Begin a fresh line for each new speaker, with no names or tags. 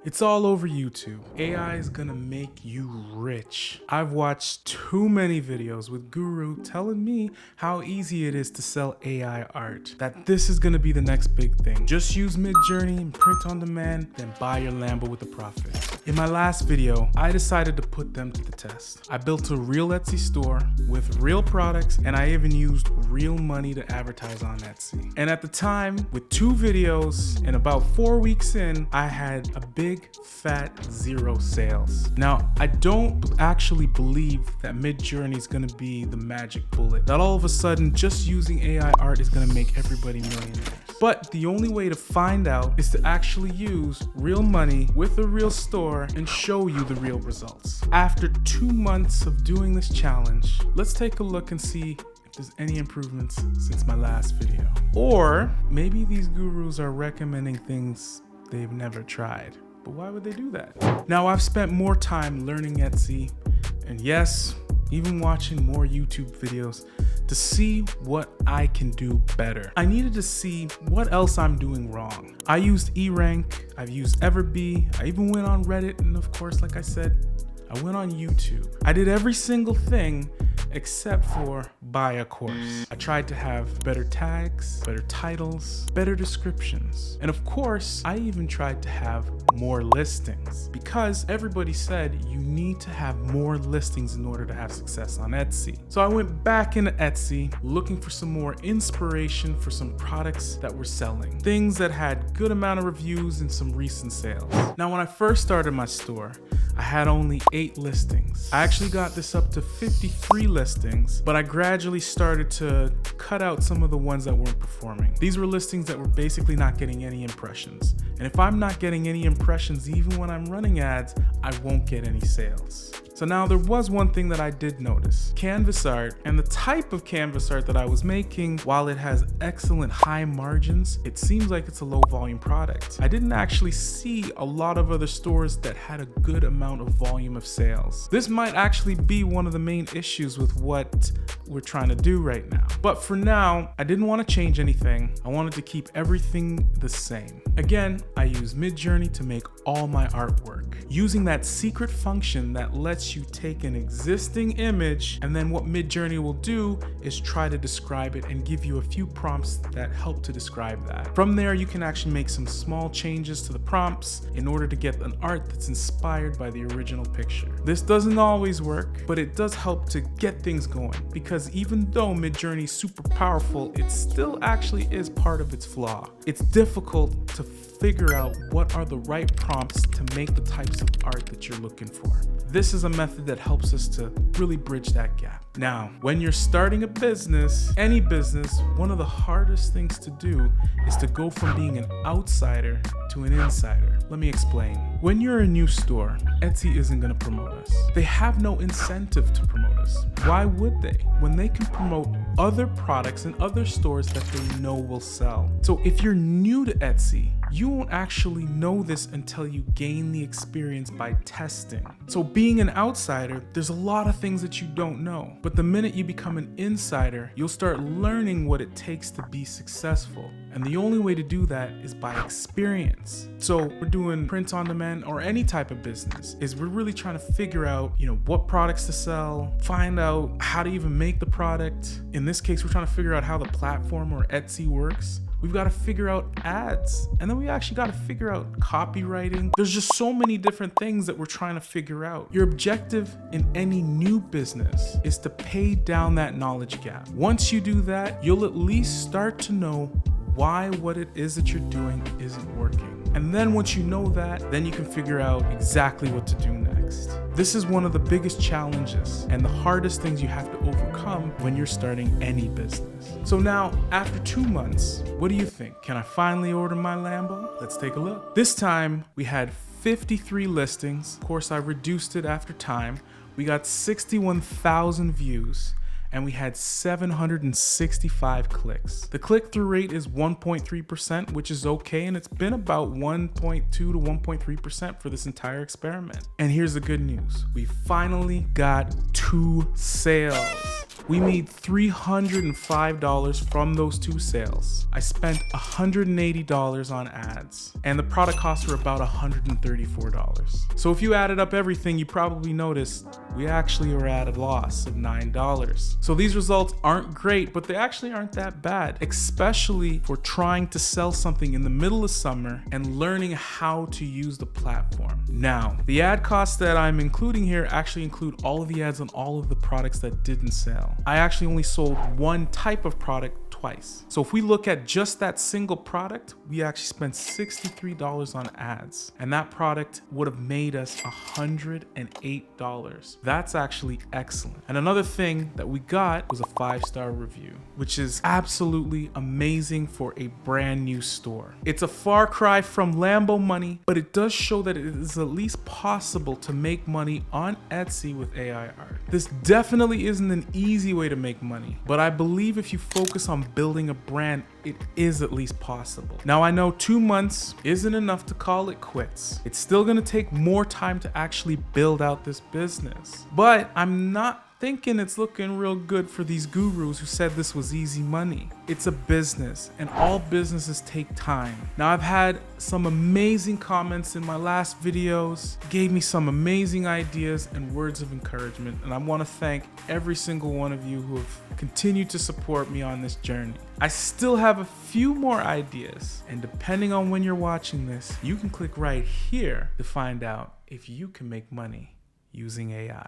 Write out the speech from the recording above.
It's all over YouTube. AI is gonna make you rich. I've watched too many videos with Guru telling me how easy it is to sell AI art, that this is gonna be the next big thing. Just use Midjourney and print on demand, then buy your Lambo with a profit. In my last video, I decided to put them to the test. I built a real Etsy store with real products, and I even used real money to advertise on Etsy. And at the time, with 2 videos and about 4 weeks in, I had a big fat 0 sales. Now, I don't actually believe that Midjourney is gonna be the magic bullet, that all of a sudden just using AI art is gonna make everybody millionaires. But the only way to find out is to actually use real money with a real store and show you the real results. After 2 months of doing this challenge, let's take a look and see if there's any improvements since my last video. Or maybe these gurus are recommending things they've never tried. But why would they do that? Now, I've spent more time learning Etsy, and yes, even watching more YouTube videos to see what I can do better. I needed to see what else I'm doing wrong. I used eRank, I've used Everbee, I even went on Reddit, and of course, like I said, I went on YouTube. I did every single thing except for buy a course. I tried to have better tags, better titles, better descriptions. And of course, I even tried to have more listings because everybody said you need to have more listings in order to have success on Etsy. So I went back into Etsy looking for some more inspiration for some products that were selling, things that had good amount of reviews and some recent sales. Now, when I first started my store, I had only 8 listings. I actually got this up to 53 listings, but I gradually started to cut out some of the ones that weren't performing. These were listings that were basically not getting any impressions. And if I'm not getting any impressions, even when I'm running ads, I won't get any sales. So now there was one thing that I did notice. Canvas art and the type of canvas art that I was making, while it has excellent high margins, it seems like it's a low volume product. I didn't actually see a lot of other stores that had a good amount of volume of sales. This might actually be one of the main issues with what we're trying to do right now. But for now, I didn't want to change anything. I wanted to keep everything the same. Again, I use Midjourney to make all my artwork, using that secret function that lets you take an existing image, and then what Midjourney will do is try to describe it and give you a few prompts that help to describe that. From there, you can actually make some small changes to the prompts in order to get an art that's inspired by the original picture. This doesn't always work, but it does help to get things going, because even though Midjourney is super powerful, it still actually is part of its flaw. It's difficult to figure out what are the right prompts to make the types of art that you're looking for. This is a method that helps us to really bridge that gap. Now, when you're starting a business, any business, one of the hardest things to do is to go from being an outsider to an insider. Let me explain. When you're a new store, Etsy isn't gonna promote us. They have no incentive to promote us. Why would they? When they can promote other products in other stores that they know will sell. So if you're new to Etsy, you won't actually know this until you gain the experience by testing. So being an outsider, there's a lot of things that you don't know. But the minute you become an insider, you'll start learning what it takes to be successful. And the only way to do that is by experience. So we're doing print on demand or any type of business, is we're really trying to figure out, what products to sell, find out how to even make the product. In this case, we're trying to figure out how the platform or Etsy works. We've got to figure out ads, and then we actually got to figure out copywriting. There's just so many different things that we're trying to figure out. Your objective in any new business is to pay down that knowledge gap. Once you do that, you'll at least start to know why what it is that you're doing isn't working. And then once you know that, then you can figure out exactly what to do next. This is one of the biggest challenges and the hardest things you have to overcome when you're starting any business. So now, after 2 months, what do you think? Can I finally order my Lambo? Let's take a look. This time, we had 53 listings. Of course, I reduced it after time. We got 61,000 views, and we had 765 clicks. The click-through rate is 1.3%, which is okay, and it's been about 1.2 to 1.3% for this entire experiment. And here's the good news. We finally got 2 sales. We made $305 from those 2 sales. I spent $180 on ads, and the product costs were about $134. So if you added up everything, you probably noticed we actually were at a loss of $9. So these results aren't great, but they actually aren't that bad, especially for trying to sell something in the middle of summer and learning how to use the platform. Now, the ad costs that I'm including here actually include all of the ads on all of the products that didn't sell. I actually only sold one type of product twice. So if we look at just that single product, we actually spent $63 on ads, and that product would have made us $108. That's actually excellent. And another thing that we got was a 5-star review, which is absolutely amazing for a brand new store. It's a far cry from Lambo money, but it does show that it is at least possible to make money on Etsy with AI art. This definitely isn't an easy way to make money, but I believe if you focus on building a brand, it is at least possible. Now, I know 2 months isn't enough to call it quits. It's still gonna take more time to actually build out this business, but I'm not thinking it's looking real good for these gurus who said this was easy money. It's a business, and all businesses take time. Now, I've had some amazing comments in my last videos, gave me some amazing ideas and words of encouragement, and I want to thank every single one of you who have continued to support me on this journey. I still have a few more ideas, and depending on when you're watching this, you can click right here to find out if you can make money using AI.